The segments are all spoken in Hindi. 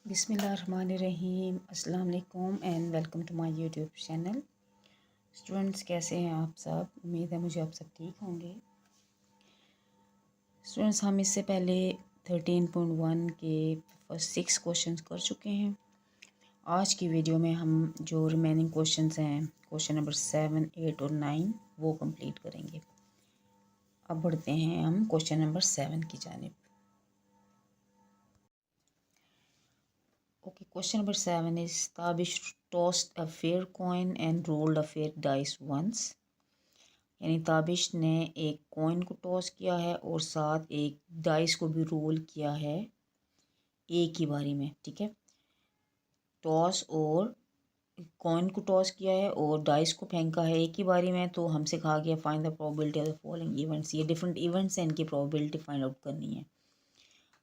बिस्मिल्लाहिर्रहमानिर्रहीम अस्सलाम वालेकुम and welcome to my YouTube channel. Students कैसे हैं आप सब? उम्मीद है मुझे आप सब ठीक होंगे। स्टूडेंट्स हम इससे पहले 13.1 के फर्स्ट 6 क्वेश्चंस कर चुके हैं। आज की वीडियो में हम जो रिमेनिंग क्वेश्चंस हैं क्वेश्चन नंबर 7, 8 और 9 वो कंप्लीट करेंगे। अब बढ़ते हैं हम क्वेश्चन नंबर 7 की जानिब। Okay, question number 7 is Tabish tossed a fair coin and rolled a fair dice once. यानी ताबिश ने एक कॉइन को टॉस किया है और साथ एक डाइस को भी रोल किया है एक ही बारी में। ठीक है, टॉस और कॉइन को टॉस किया है और डाइस को फेंका है एक ही बारी में। तो हमसे कहा गया find the probability of the following events. ये डिफरेंट इवेंट्स हैं, इनकी प्रोबेबिलिटी फाइंड आउट करनी है।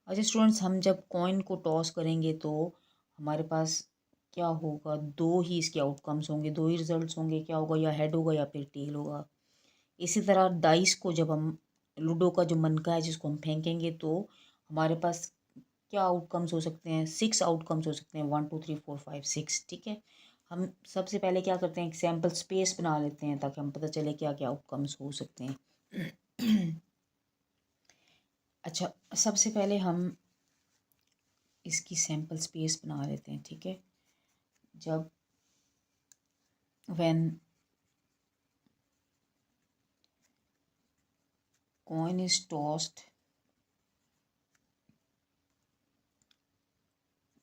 अच्छा स्टूडेंट्स, हम जब कॉइन को टॉस करेंगे तो हमारे पास क्या होगा, दो ही इसके आउटकम्स होंगे, दो ही रिजल्ट्स होंगे। क्या होगा, या हेड होगा या फिर टेल होगा। इसी तरह डाइस को जब हम लूडो का जो मनका है जिसको हम फेंकेंगे तो हमारे पास क्या आउटकम्स हो सकते हैं, 6 आउटकम्स हो सकते हैं, 1 2 3 4 5 6। ठीक है, हम सबसे पहले क्या करते हैं, एक सैम्पल स्पेस बना लेते हैं ताकि हम पता चले क्या क्या आउटकम्स हो सकते हैं। अच्छा, सबसे पहले हम इसकी सैम्पल स्पेस बना लेते हैं। ठीक है, जब when coin is tossed,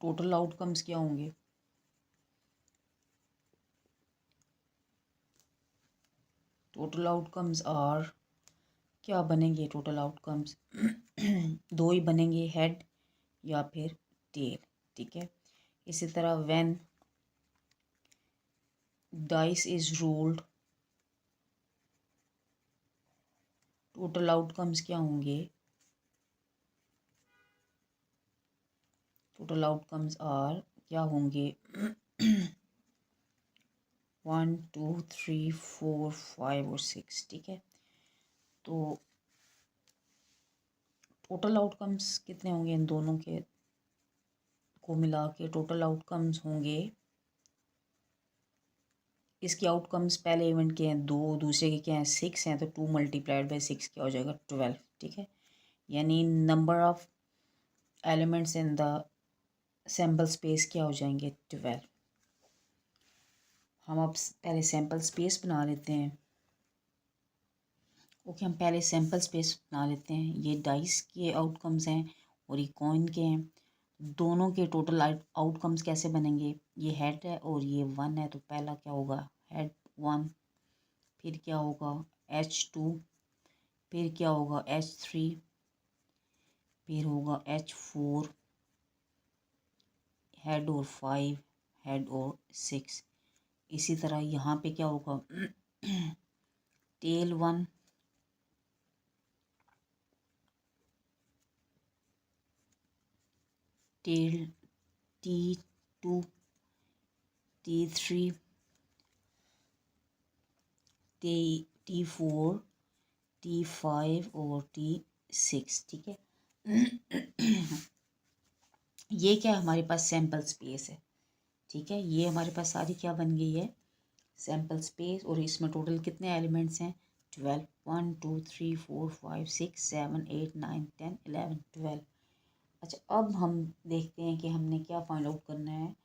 total outcomes क्या होंगे, टोटल आउटकम्स आर, क्या बनेंगे टोटल आउटकम्स? दो ही बनेंगे, हेड या फिर टेल। ठीक है, इसी तरह when dice is rolled, total outcomes क्या होंगे, टोटल आउटकम्स आर क्या होंगे, 1 2 3 4 5 और 6। ठीक है, तो टोटल आउटकम्स कितने होंगे, इन दोनों के को मिला के टोटल आउटकम्स होंगे। इसके आउटकम्स पहले इवेंट के हैं 2, दूसरे के क्या हैं 6 हैं, तो 2 मल्टीप्लाइड बाई 6 क्या हो जाएगा, 12। ठीक है, यानी number of elements in the sample space क्या हो जाएंगे, 12। हम अब पहले सैम्पल स्पेस बना लेते हैं। ओके, हम पहले सैम्पल स्पेस बना लेते हैं। ये डाइस के आउटकम्स हैं और ये कॉइन के हैं। दोनों के टोटल आउटकम्स कैसे बनेंगे, ये हेड है और ये 1 है, तो पहला क्या होगा, हेड 1। फिर क्या होगा, H2। फिर क्या होगा, H3। फिर होगा H4, हेड और 5, हेड और 6। इसी तरह यहाँ पे क्या होगा, tell 1, tell T2, T3, T4, T5 और T6। ठीक है, ये क्या हमारे पास सैम्पल स्पेस है। ठीक है, ये हमारे पास सारी क्या बन गई है, सैम्पल स्पेस। और इसमें टोटल कितने एलिमेंट्स हैं, 12। 1 2 3 4 5 6 7 8 9 10 11 12। अच्छा, अब हम देखते हैं कि हमने क्या फाइंड आउट करना है।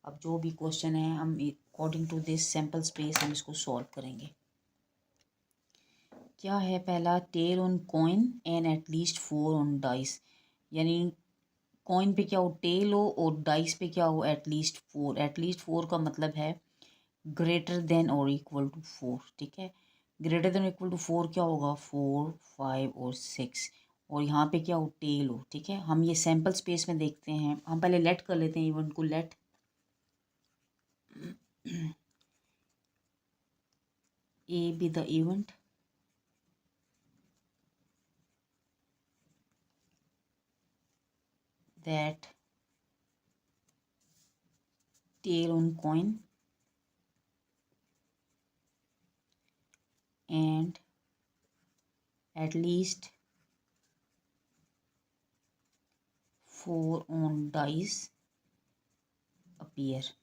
अब जो भी क्वेश्चन है हम according to this sample space हम इसको सॉल्व करेंगे। क्या है पहला, tail on coin and at least 4 on dice. यानी कॉइन पे क्या हो, टेल हो, और डाइस पे क्या हो, एटलीस्ट 4। एटलीस्ट 4 का मतलब है ग्रेटर देन और इक्वल टू 4। ठीक है, ग्रेटर देन इक्वल टू 4 क्या होगा, 4 5 और 6। और यहाँ पे क्या हो, टेल हो। ठीक है, हम ये सैम्पल स्पेस में देखते हैं। हम पहले लेट कर लेते हैं इवेंट को, let A B the event that tail on coin and at least 4 on dice appear.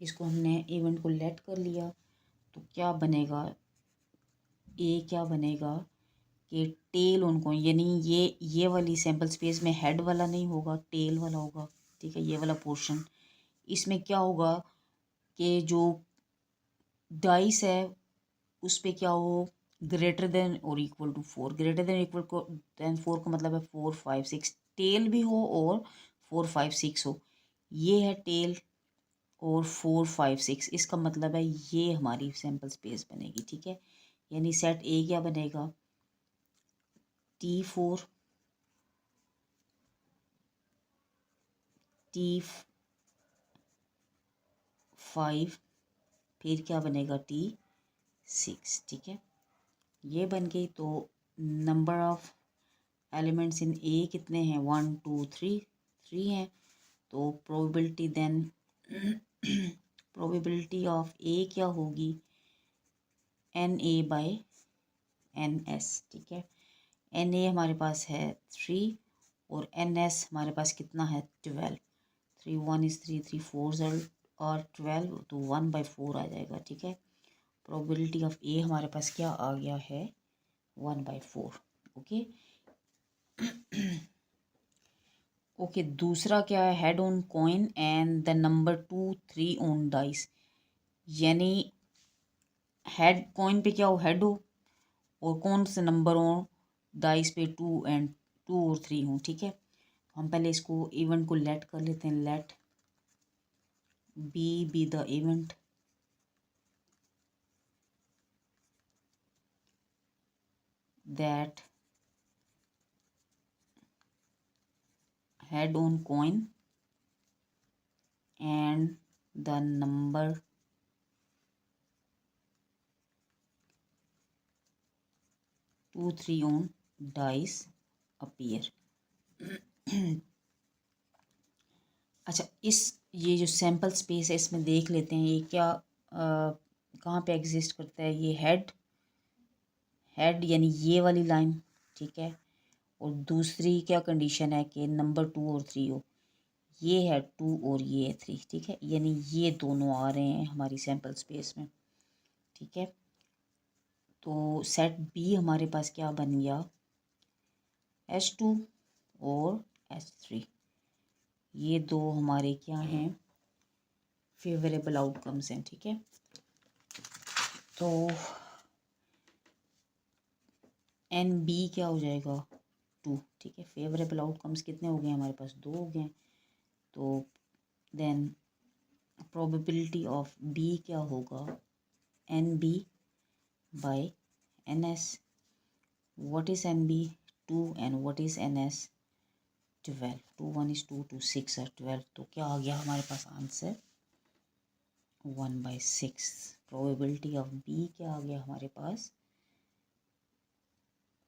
इसको हमने इवेंट को लेट कर लिया तो क्या बनेगा, ए क्या बनेगा कि टेल ऑन कॉइन, यानी ये वाली सैम्पल स्पेस में हेड वाला नहीं होगा, टेल वाला होगा। ठीक है, ये वाला पोर्शन, इसमें क्या होगा कि जो डाइस है उस पे क्या हो, ग्रेटर देन और equal to 4, greater than equal than 4 का मतलब है 4 5 6, टेल भी हो और 4 5 6 हो। ये है टेल और 4 5 6, इसका मतलब है ये हमारी सैम्पल स्पेस बनेगी। ठीक है, यानी सेट ए क्या बनेगा, T4 T5, फिर क्या बनेगा T6। ठीक है, ये बन गई। तो नंबर ऑफ एलिमेंट्स इन ए कितने हैं, 1 2 3 हैं। तो प्रोबेबिलिटी देन प्रोबेबिलिटी ऑफ ए क्या होगी, NA/NS। ठीक है, NA हमारे पास है 3 और NS हमारे पास कितना है 12। 3 1 is 3, 3 4 और 12, तो 1/4 आ जाएगा। ठीक है, प्रोबेबिलिटी ऑफ ए हमारे पास क्या आ गया है 1/4। ओके ओके, दूसरा क्या है, head on coin and the number 2 3 on dice. यानी हेड कॉइन पे क्या हो, हेड हो, और कौन से नंबर हो डाइस पे 2 और 3 हो। ठीक है, हम पहले इसको इवेंट को लेट कर लेते हैं, let B the event that head on coin and the number 2 3 on dice appear। अच्छा, ये जो सैम्पल स्पेस है इसमें देख लेते हैं ये क्या कहाँ पे एग्जिस्ट करता है। ये हेड यानी ये वाली लाइन। ठीक है, और दूसरी क्या कंडीशन है कि नंबर 2 और 3 हो, ये है 2 और ये है 3। ठीक है, यानी ये दोनों आ रहे हैं हमारी सैम्पल स्पेस में। ठीक है, तो सेट बी हमारे पास क्या बन गया, H2 और H3। ये दो हमारे क्या हैं, फेवरेबल आउटकम्स हैं। ठीक है, तो NB क्या हो जाएगा 2। ठीक है, फेवरेबल आउटकम्स कितने हो गए हमारे पास, 2 हो गए। तो देन प्रोबेबिलिटी ऑफ B क्या होगा, NB/NS। What is NB, 2, and what is NS, 12। 2 1 is 2, 2 6 है 12, तो क्या आ गया हमारे पास आंसर 1/6। प्रोबेबिलिटी ऑफ B क्या आ गया हमारे पास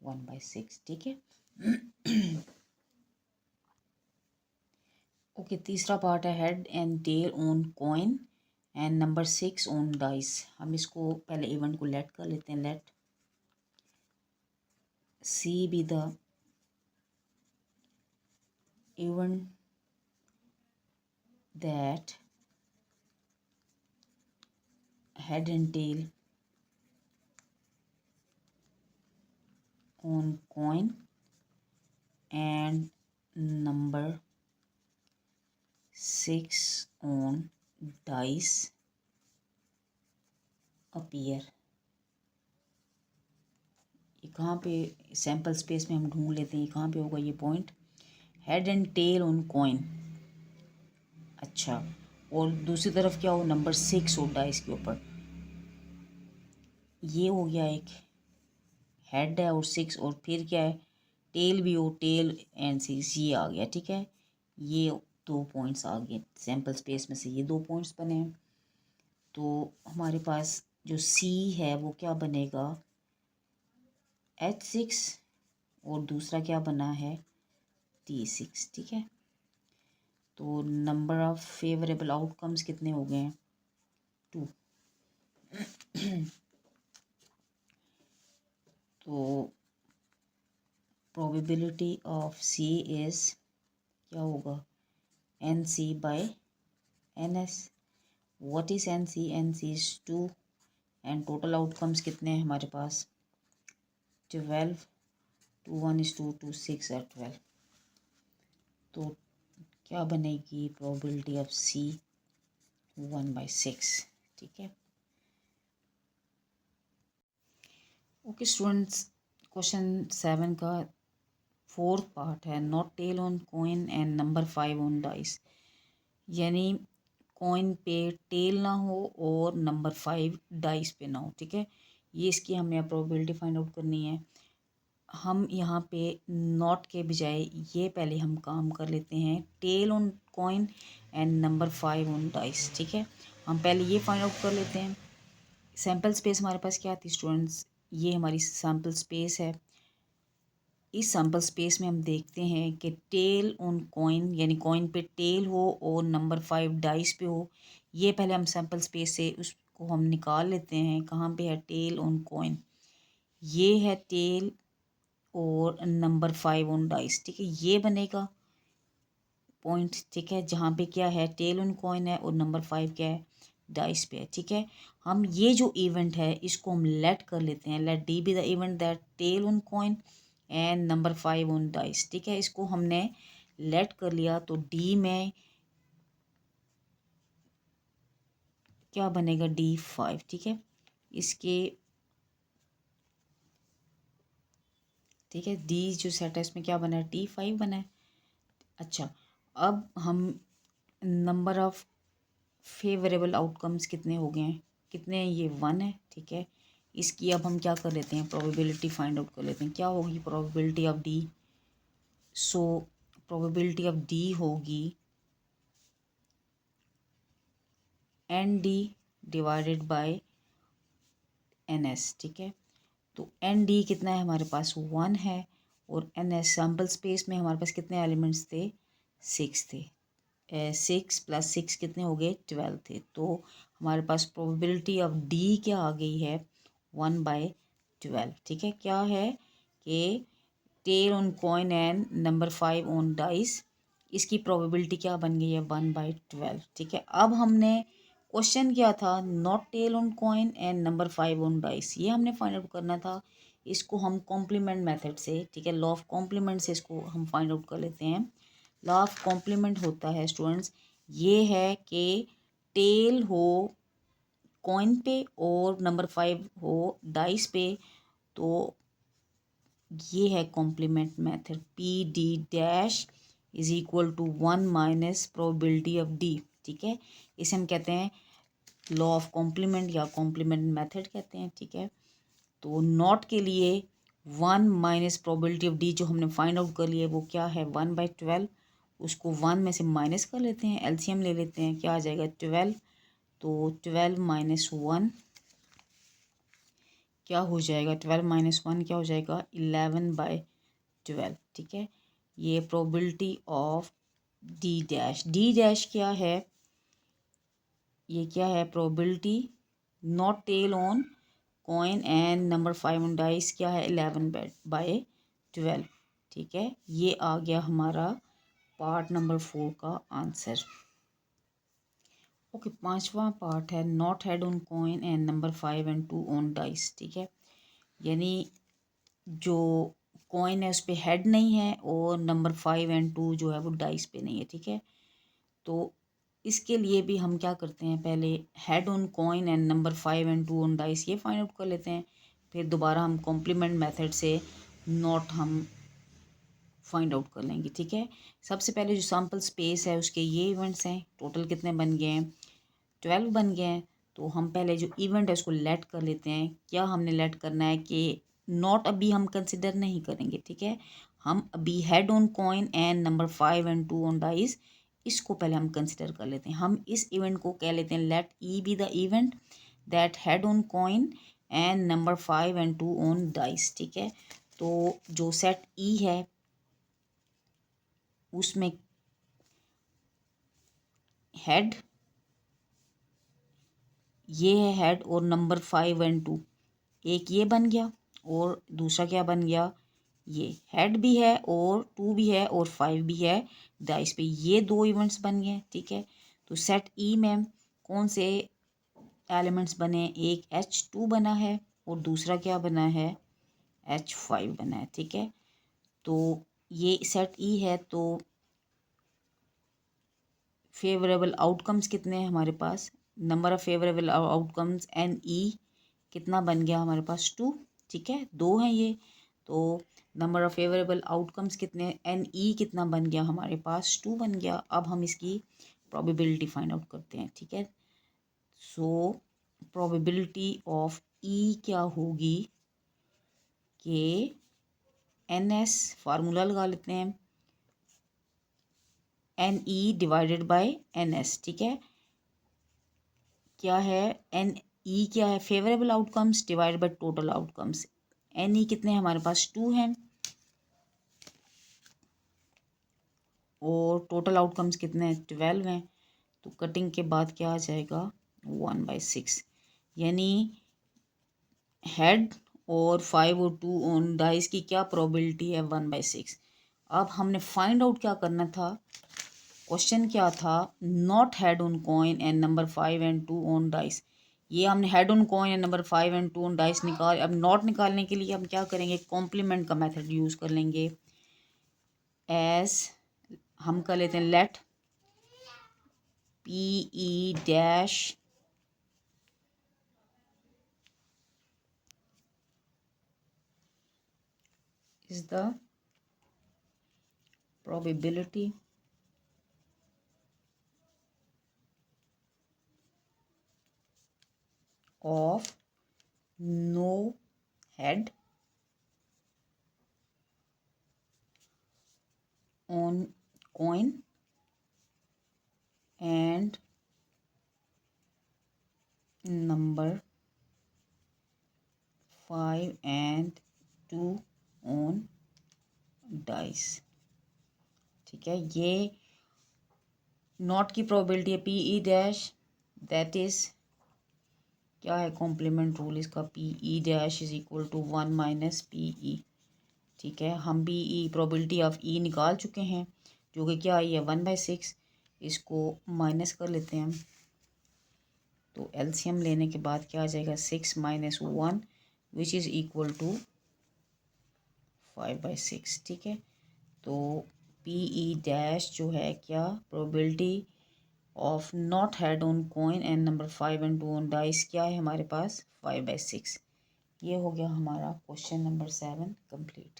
1/6। ठीक है, ओके, तीसरा पार्ट है head and tail on coin and number 6 on dice. हम इसको पहले इवेंट को लेट कर लेते हैं, let C be the event that head and tail on coin and number 6 on dice appear। ये कहाँ पे सैम्पल स्पेस में हम ढूंढ लेते हैं, कहाँ पे होगा ये point, head and tail on coin. अच्छा, और दूसरी तरफ क्या हो, नंबर 6 हो डाइस के ऊपर। ये हो गया एक हेड है और 6, और फिर क्या है, टेल भी हो, टेल एंड 6, ये आ गया। ठीक है, ये 2 पॉइंट्स आ गए सैम्पल स्पेस में से, ये 2 पॉइंट्स बने हैं। तो हमारे पास जो C है वो क्या बनेगा H6, और दूसरा क्या बना है T6। ठीक है, तो नंबर ऑफ फेवरेबल आउटकम्स कितने हो गए हैं 2। तो प्रोबेबिलिटी ऑफ C इज़ क्या होगा NC by NS। What is NC? NC is 2 and total outcomes कितने हैं हमारे पास 12। 2 1 is 2 2 6 और 12। तो क्या बनेगी प्रोबेबिलिटी ऑफ C 1/6। ठीक है। ओके स्टूडेंट्स, क्वेश्चन 7 का 4th पार्ट है not tail on coin and number 5 on dice. यानी कॉइन पे टेल ना हो और नंबर 5 डाइस पे ना हो। ठीक है, ये इसकी हमें प्रोबेबिलिटी फाइंड आउट करनी है। हम यहाँ पे नॉट के बजाय ये पहले हम काम कर लेते हैं tail on coin and number 5 on dice. ठीक है, हम पहले ये फाइंड आउट कर लेते हैं। सैम्पल स्पेस हमारे पास क्या थी स्टूडेंट्स, ये हमारी सैम्पल स्पेस है। इस सैम्पल स्पेस में हम देखते हैं कि टेल ऑन कॉइन यानी कॉइन पे टेल हो और नंबर 5 डाइस पे हो। ये पहले हम सैम्पल स्पेस से उसको हम निकाल लेते हैं। कहाँ पे है टेल ऑन कॉइन, ये है टेल और नंबर 5 ऑन डाइस। ठीक है, ये बनेगा पॉइंट। ठीक है, जहाँ पे क्या है टेल ऑन कॉइन है और नंबर 5 क्या है डाइस पे है। ठीक है, हम ये जो इवेंट है इसको हम लेट कर लेते हैं, let D be the event that tail on coin and number 5 on dice. ठीक है, इसको हमने लेट कर लिया तो डी में क्या बनेगा D5। ठीक है, इसके ठीक है डी जो सेट है इसमें क्या बना है D5 बना है। अच्छा, अब हम नंबर ऑफ फेवरेबल आउटकम्स कितने हो गए हैं, कितने हैं ये 1 है। ठीक है, इसकी अब हम क्या कर लेते हैं प्रोबेबिलिटी फाइंड आउट कर लेते हैं। क्या होगी probability of D, so probability of D होगी ND डिवाइडेड बाय NS। ठीक है, तो ND कितना है हमारे पास 1 है और NS सैम्पल स्पेस में हमारे पास कितने एलिमेंट्स थे 6 थे। 6 + 6 कितने हो गए 12 थे। तो हमारे पास प्रोबेबिलिटी ऑफ डी क्या आ गई है 1/12। ठीक है, क्या है कि tail on coin and number 5 on dice, इसकी प्रोबेबिलिटी क्या बन गई है 1/12। ठीक है, अब हमने क्वेश्चन क्या था not tail on coin and number 5 on dice, ये हमने फाइंड आउट करना था। इसको हम कॉम्प्लीमेंट मेथड से, ठीक है लॉ ऑफ कॉम्प्लीमेंट से इसको हम फाइंड आउट कर लेते हैं। लॉ ऑफ कॉम्प्लीमेंट होता है स्टूडेंट्स ये है कि टेल हो कॉइन पे और नंबर 5 हो डाइस पे, तो ये है complement method PD' is equal to 1 minus probability of D. ठीक है, इसे हम कहते हैं लॉ ऑफ कॉम्प्लीमेंट या कॉम्प्लीमेंट मेथड कहते हैं। ठीक है, तो नॉट के लिए 1 माइनस प्रोबेबिलिटी ऑफ डी जो हमने फाइंड आउट कर लिया है वो क्या है 1/12। उसको 1 में से माइनस कर लेते हैं, LCM ले लेते हैं, क्या आ जाएगा 12। तो 12 - 1 क्या हो जाएगा 12 - 1 क्या हो जाएगा 11/12। ठीक है, ये प्रोबेबिलिटी ऑफ D' क्या है, ये क्या है probability not tail on coin and number 5 on dice क्या है 11/12। ठीक है, ये आ गया हमारा पार्ट नंबर 4 का आंसर। ओके, 5वां पार्ट है not head on coin and number 5 and 2 on dice. ठीक है, यानी जो कॉइन है उस पर हेड नहीं है और नंबर 5 एंड 2 जो है वो डाइस पे नहीं है। ठीक है, तो इसके लिए भी हम क्या करते हैं पहले head on coin and number 5 and 2 on dice ये फाइंड आउट कर लेते हैं, फिर दोबारा हम कॉम्प्लीमेंट मेथड से नॉट हम फाइंड आउट कर लेंगे। ठीक है, सबसे पहले जो सैम्पल स्पेस है उसके ये इवेंट्स हैं, टोटल कितने बन गए हैं 12 बन गए हैं। तो हम पहले जो इवेंट है उसको लेट कर लेते हैं। क्या हमने लेट करना है कि नॉट अभी हम कंसिडर नहीं करेंगे। ठीक है, हम अभी head on coin and number 5 and 2 on dice इसको पहले हम कंसिडर कर लेते हैं। हम इस इवेंट को कह लेते हैं let E be the event that head on coin and number 5 and 2 on dice. ठीक है, तो जो सेट ई है उसमें हेड ये है हेड और नंबर 5 एंड 2, एक ये बन गया और दूसरा क्या बन गया ये हेड भी है और 2 भी है और 5 भी है डाइस पे, ये 2 इवेंट्स बन गए, ठीक है। तो सेट ई में कौन से एलिमेंट्स बने, एक H2 बना है और दूसरा क्या बना है, H5 बना है, ठीक है। तो ये सेट ई है, तो फेवरेबल आउटकम्स कितने हैं हमारे पास, number of favourable outcomes N E कितना बन गया हमारे पास 2, ठीक है, 2 हैं ये। तो नंबर ऑफ़ फेवरेबल आउटकम्स कितने, एन ई कितना बन गया हमारे पास 2 बन गया। अब हम इसकी प्रोबेबिलिटी फाइंड आउट करते हैं, ठीक है। सो प्रोबेबिलिटी ऑफ ई क्या होगी कि एन एस, फार्मूला लगा लेते हैं, n E divided by n S, ठीक है। क्या है एन ई, क्या है favourable outcomes divide by total outcomes. N E कितने हमारे पास 2 हैं और टोटल आउटकम्स कितने हैं 12 हैं। तो कटिंग के बाद क्या आ जाएगा 1/6, यानी हेड और 5 और 2 ऑन डाइस की क्या प्रोबेबिलिटी है 1/6। अब हमने फाइंड आउट क्या करना था, क्वेश्चन क्या था, not head on coin and number 5 and 2 on dice. ये हमने head on coin and number 5 and 2 on dice निकाल। अब नॉट निकालने के लिए हम क्या करेंगे, कॉम्प्लीमेंट का मेथड यूज़ कर लेंगे। एज हम कर लेते हैं let P E dash is the probability of no head on coin and number 5 and 2 on dice, ठीक है। ये नॉट की प्रोबेबिलिटी है P E dash, that is क्या है कॉम्प्लीमेंट रूल इसका, P E dash is equal to 1 minus P E, ठीक है। हम P E probability of E निकाल चुके हैं जो कि क्या आई है 1/6। इसको माइनस कर लेते हैं, तो एलसीएम लेने के बाद क्या आ जाएगा 6 minus 1 which is equal to 5/6, ठीक है। तो पी ई डैश जो है क्या, probability of not head on coin and number 5 and 2 on dice क्या है हमारे पास 5/6। ये हो गया हमारा question number 7 complete.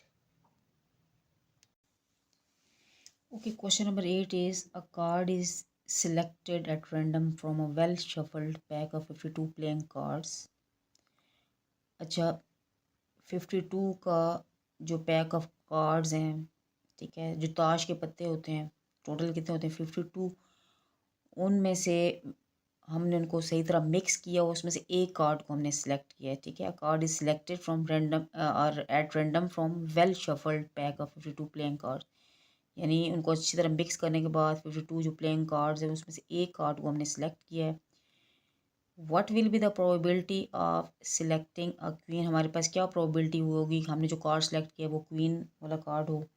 Okay, question number 8 is a card is selected at random from a well shuffled pack of 52 playing cards। अच्छा, 52 का जो पैक ऑफ कार्ड्स हैं, ठीक है, जो ताश के पत्ते होते हैं, टोटल कितने होते हैं 52। उनमें से हमने उनको सही तरह मिक्स किया, उसमें से एक कार्ड को हमने सेलेक्ट किया है, ठीक है। Card is selected from random और at random from well shuffled pack of 52 playing card, यानी उनको अच्छी तरह मिक्स करने के बाद 52 जो प्लेइंग कार्ड्स हैं उसमें से एक कार्ड को हमने सेलेक्ट किया है। What will be the probability of selecting a queen, हमारे पास क्या प्रोबेबिलिटी होगी हमने जो कार्ड सेलेक्ट किया वो क्वीन वाला कार्ड हो।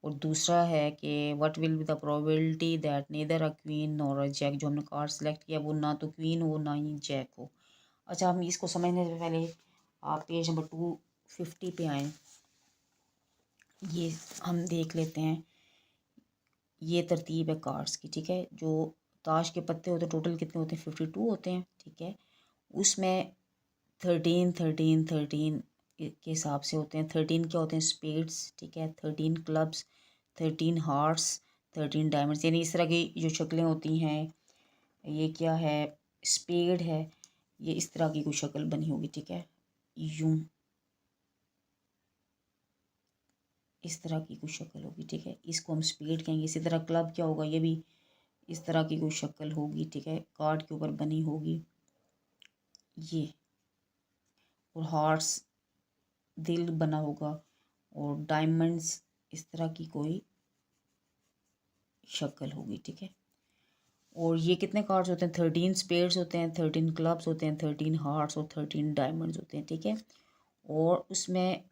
और दूसरा है कि what will be the probability that neither a queen nor a jack, जो हमने कार्ड सेलेक्ट किया वो ना तो क्वीन हो ना ही जैक हो। अच्छा, हम इसको समझने से पहले आप पेज नंबर 250 पे आएँ, ये हम देख लेते हैं। ये तरतीब है कार्ड्स की, ठीक है। जो ताश के पत्ते होते हैं टोटल कितने होते हैं 52 होते हैं, ठीक है। उसमें 13 के हिसाब से होते हैं। 13 क्या होते हैं स्पेड्स, ठीक है। 13 क्लब्स, 13 हार्ट्स, 13 डायमंड्स, यानी इस तरह की जो शक्लें होती हैं। ये क्या है स्पेड है, ये इस तरह की कोई शक्ल बनी होगी, ठीक है। यूं इस तरह की कोई शक्ल होगी, ठीक है, इसको हम स्पेड कहेंगे। इसी तरह क्लब क्या होगा, ये भी इस तरह की कोई शक्ल होगी, ठीक है, कार्ड के ऊपर बनी होगी ये। और हार्ट्स दिल बना होगा और डायमंड्स इस तरह की कोई शक्ल होगी, ठीक है। और ये कितने कार्ड्स होते हैं 13 स्पेड्स होते हैं, 13 क्लब्स होते हैं, 13 हार्ट्स और 13 डायमंड्स होते हैं, ठीक है। और उसमें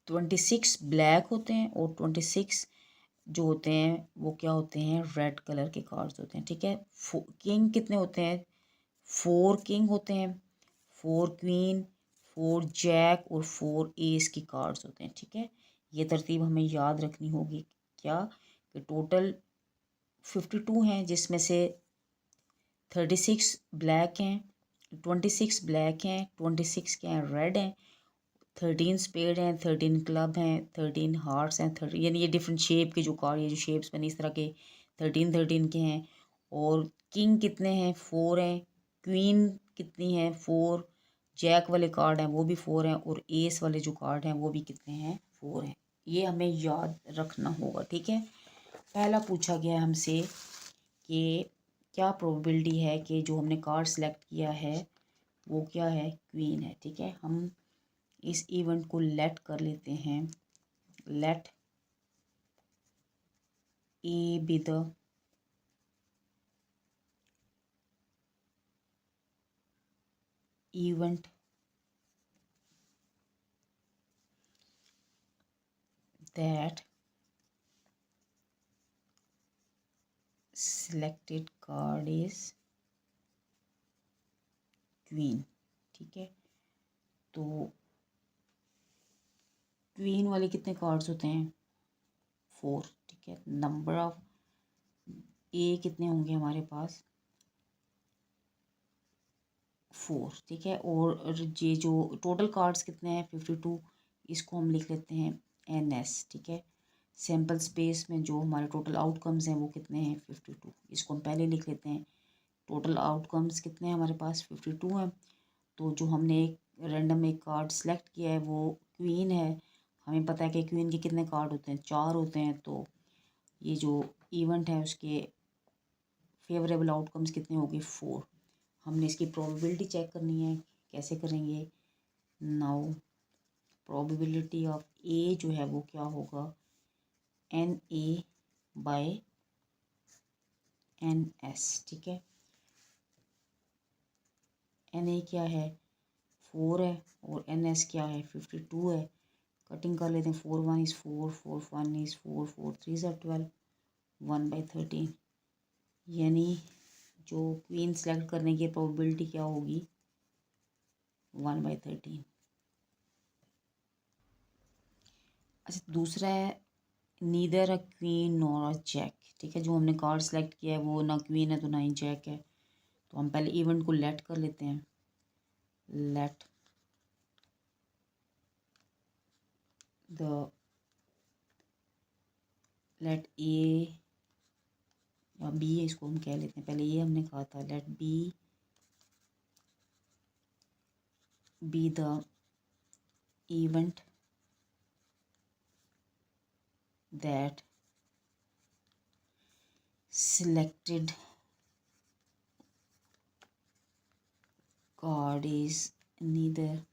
26 ब्लैक होते हैं और 26 जो होते हैं वो क्या होते हैं, रेड कलर के कार्ड्स होते हैं। ठीक है, किंग कितने होते हैं, 4 किंग होते हैं, 4 क्वीन, 4 जैक और 4 एस की कार्ड्स होते हैं। ठीक है, ये तरतीब हमें याद रखनी होगी। क्या कि टोटल 52 हैं, जिसमें से 36 ब्लैक हैं, 26 ब्लैक हैं, 26 क्या हैं, रेड हैं, 13 स्पेड हैं, 13 क्लब हैं, 13 हार्ट्स हैं, 30 यानी ये डिफरेंट शेप के जो कार्ड, ये जो शेप्स बने इस तरह के 13 के हैं। और किंग कितने हैं, 4 हैं, क्वीन कितनी है, 4, जैक वाले कार्ड हैं वो भी 4 हैं, और एस वाले जो कार्ड हैं वो भी कितने हैं, 4 हैं। ये हमें याद रखना होगा। ठीक है, पहला पूछा गया हमसे कि क्या प्रोबेबिलिटी है कि जो हमने कार्ड सेलेक्ट किया है वो क्या है, क्वीन है। ठीक है, हम इस इवेंट को लेट कर लेते हैं, let A B the event that selected card is queen. ठीक है, तो क्वीन वाले कितने कार्ड्स होते हैं, 4। ठीक है, नंबर ऑफ ए कितने होंगे हमारे पास, 4। ठीक है, और ये जो टोटल कार्ड्स कितने हैं, 52, इसको हम लिख लेते हैं एन एस। ठीक है, सैम्पल स्पेस में जो हमारे टोटल आउटकम्स हैं वो कितने हैं, 52, इसको हम पहले लिख लेते हैं। टोटल आउटकम्स कितने हैं हमारे पास, 52 हैं। तो जो हमने एक रैंडम एक कार्ड सेलेक्ट किया है वो क्वीन है। हमें पता है कि क्वीन के कितने कार्ड होते हैं, 4 होते हैं। तो ये जो इवेंट है उसके फेवरेबल आउटकम्स कितने होंगे, 4। हमने इसकी प्रोबेबिलिटी चेक करनी है, कैसे करेंगे, नाउ प्रोबेबिलिटी ऑफ ए जो है वो क्या होगा, n A by n S. ठीक है, एन ए क्या है, 4 है, और एन एस क्या है, 52 है। कटिंग कर लेते हैं, 4 1 इज़ 4, 4 1 इज़ 4, 4 3 ज़ा 12, 1/13। यानी जो क्वीन सेलेक्ट करने की प्रोबेबिलिटी क्या होगी, 1/13। अच्छा, दूसरा है neither a queen nor a jack. ठीक है, जो हमने कार्ड सेलेक्ट किया है वो ना क्वीन है तो ना ही जैक है। तो हम पहले इवेंट को लेट कर लेते हैं, लेट द लेट ए या बी, इसको हम कह लेते हैं, पहले ये हमने कहा था, let B the event that selected card is neither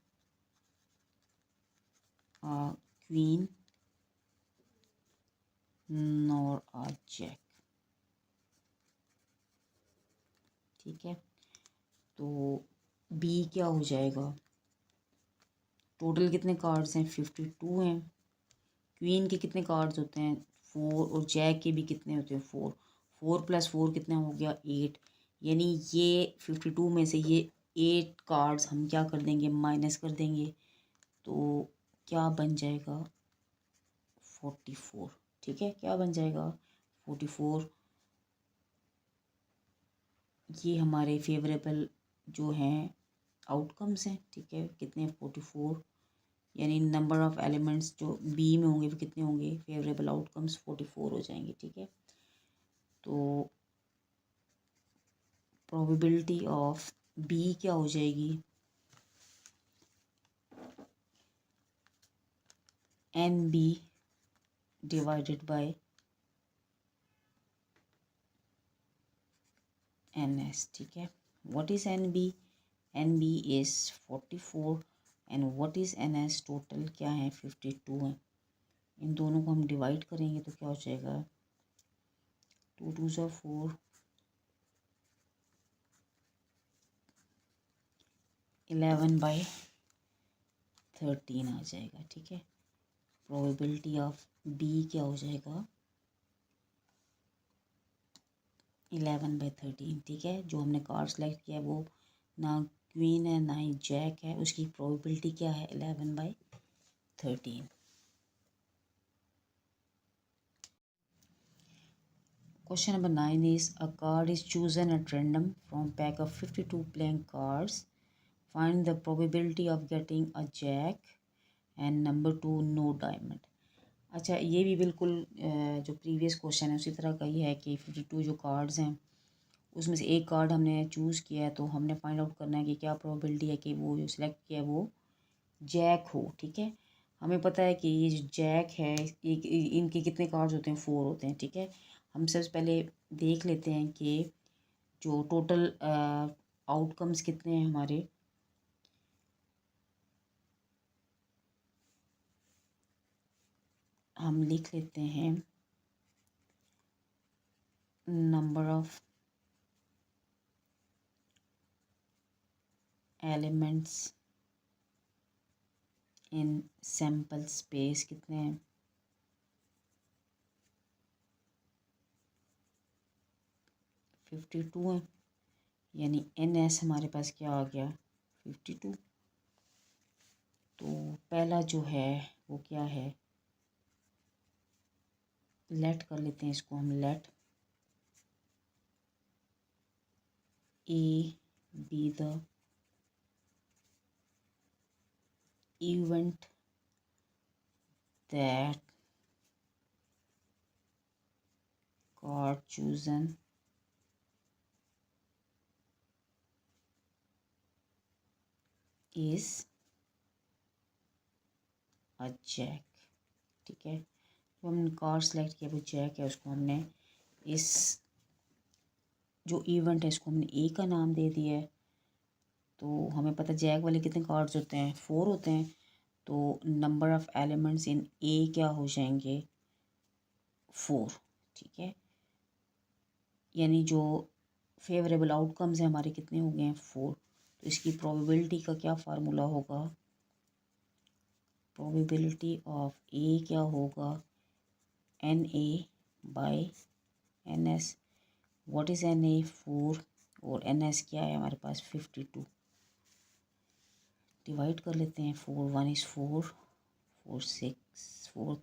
a queen nor a jack। ठीक है, तो बी क्या हो जाएगा, टोटल कितने कार्ड्स हैं, 52 हैं। क्वीन के कितने कार्ड्स होते हैं, 4, और जैक के भी कितने होते हैं, 4। 4 + 4 कितना हो गया, 8। यानी ये 52 में से ये 8 कार्ड्स हम क्या कर देंगे, माइनस कर देंगे। तो क्या बन जाएगा, 44। ठीक है, क्या बन जाएगा, 44। ये हमारे फेवरेबल जो हैं आउटकम्स हैं। ठीक है, कितने, 44। यानी नंबर ऑफ़ एलिमेंट्स जो बी में होंगे वो कितने होंगे, फेवरेबल आउटकम्स 44 हो जाएंगे। ठीक है, तो प्रोबेबिलिटी ऑफ बी क्या हो जाएगी, n B divided by n S. ठीक है, what is n B, n B is 44 and what is n S, total क्या है, 52 है। इन दोनों को हम डिवाइड करेंगे तो क्या हो जाएगा, 2 2 ज़ा 4, 11/13 आ जाएगा। ठीक है, प्रोबेबिलिटी ऑफ बी क्या हो जाएगा 11/13। ठीक है, जो हमने कार्ड सेलेक्ट किया है वो ना क्वीन है ना ही जैक है, उसकी प्रोबेबिलिटी क्या है 11/13। Question number 9 is a card is chosen at random from pack of 52 playing cards. Find the probability of getting a jack and number 2 no diamond. अच्छा, ये भी बिल्कुल जो प्रीवियस क्वेश्चन है उसी तरह का ही है कि 52 जो कार्ड्स हैं उसमें से एक कार्ड हमने चूज़ किया है, तो हमने फाइंड आउट करना है कि क्या प्रोबेबिलिटी है कि वो जो सिलेक्ट किया है वो जैक हो। ठीक है, हमें पता है कि ये जो जैक है एक इनके कितने कार्ड्स होते हैं 4 होते हैं। ठीक है, हम सबसे पहले देख लेते हैं कि जो टोटल आउटकम्स कितने हैं हमारे। हम लिख लेते हैं number of elements in sample space कितने हैं 52 हैं, यानी NS हमारे पास क्या आ गया 52। तो पहला जो है वो क्या है, लेट कर लेते हैं इसको हम, let A B the event that card chosen is a jack। ठीक है, जो हमने कार्ड सेलेक्ट किया वो जैक है, उसको हमने इस जो इवेंट है इसको हमने ए का नाम दे दिया है। तो हमें पता जैक वाले कितने कार्ड्स होते हैं 4 होते हैं, तो नंबर ऑफ़ एलिमेंट्स इन ए क्या हो जाएंगे 4। ठीक है, यानी जो फेवरेबल आउटकम्स हैं हमारे कितने हो गए हैं 4। तो इसकी प्रोबेबिलिटी का क्या फार्मूला होगा, प्रोबेबिलिटी ऑफ ए क्या होगा NA/NS। व्हाट इज़ NA 4 और NS क्या है हमारे पास 52। डिवाइड कर लेते हैं 4 1 इज़ 4 4 6 4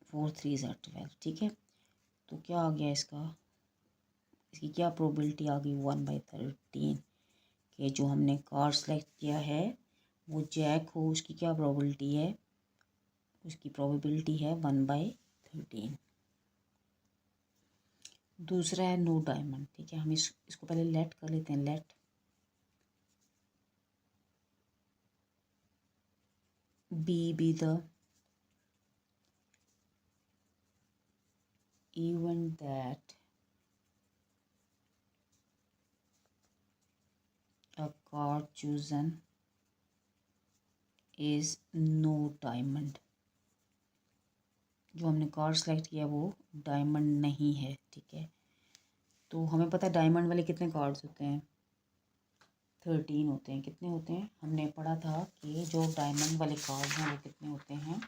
4 3 ज़ा 12। ठीक है, तो क्या आ गया इसका, इसकी क्या प्रोबेबिलिटी आ गई 1/13 कि जो हमने कार्ड सेलेक्ट किया है वो जैक हो, उसकी क्या प्रोबेबिलिटी है, उसकी प्रोबेबिलिटी है 1/13। दूसरा है नो डायमंड। ठीक है, हम इसको पहले लेट कर लेते हैं, let B the event that a card chosen is no diamond। जो हमने कार्ड सेलेक्ट किया वो डायमंड नहीं है। ठीक है, तो हमें पता है डायमंड वाले कितने कार्ड्स होते हैं 13 होते हैं। कितने होते हैं, हमने पढ़ा था कि जो डायमंड वाले कार्ड हैं वो कितने होते हैं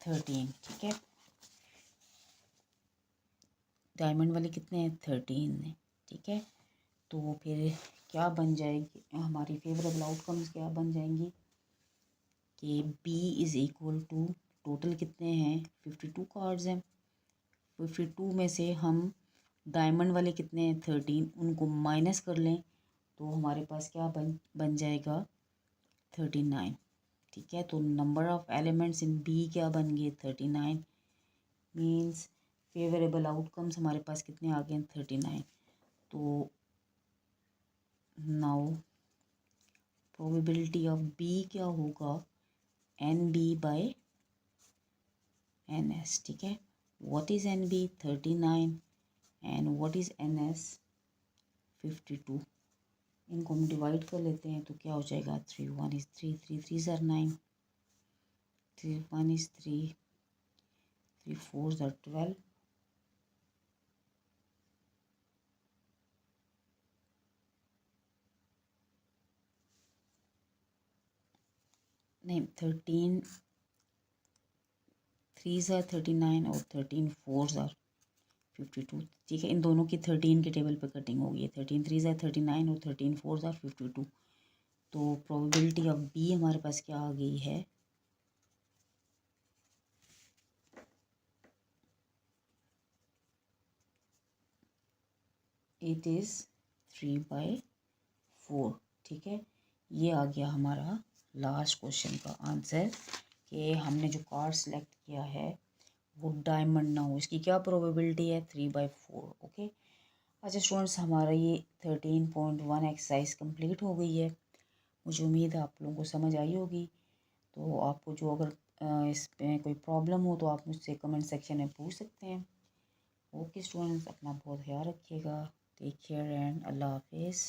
13। ठीक है, डायमंड वाले कितने हैं 13 हैं। ठीक है, तो फिर क्या बन जाएगी हमारी फेवरेबल आउटकम्स, क्या बन जाएंगी कि B is equal to total कितने हैं 52 कार्ड्स हैं, 52 में से हम डायमंड वाले कितने हैं 13 उनको माइनस कर लें तो हमारे पास क्या बन जाएगा 39। ठीक है, तो number of elements in B क्या बन गए 39। मीन्स फेवरेबल आउटकम्स हमारे पास कितने आ गए 39। तो नाउ प्रोबेबिलिटी ऑफ B क्या होगा NB/NS। ठीक है, what is NB 39 and what is NS 52। इनको हम डिवाइड कर लेते हैं तो क्या हो जाएगा 3 1 इज़ 3 3 3 ज़ार 9 3 1 इज़ 3 3 4 ज़ार 12। नहीं 13 3s आर 39 और 13 4s आर 52। ठीक है, इन दोनों की 13 के टेबल पे कटिंग होगी। 13 3s आर 39 और 13 4s आर 52। तो प्रोबेबिलिटी ऑफ बी हमारे पास क्या आ गई है, इट इज़ 3/4। ठीक है, ये आ गया हमारा लास्ट क्वेश्चन का आंसर कि हमने जो कार्ड सेलेक्ट किया है वो डायमंड ना हो। इसकी क्या प्रोबेबिलिटी है, 3/4। ओके, अच्छा स्टूडेंट्स, हमारा ये 13.1 एक्सरसाइज कंप्लीट हो गई है। मुझे उम्मीद है आप लोगों को समझ आई होगी। तो आपको जो अगर इस पे कोई प्रॉब्लम हो तो आप मुझसे कमेंट सेक्शन में पूछ सकते हैं। ओके स्टूडेंट्स, अपना बहुत ख्याल रखिएगा। टेक केयर एंड अल्लाह हाफिज़।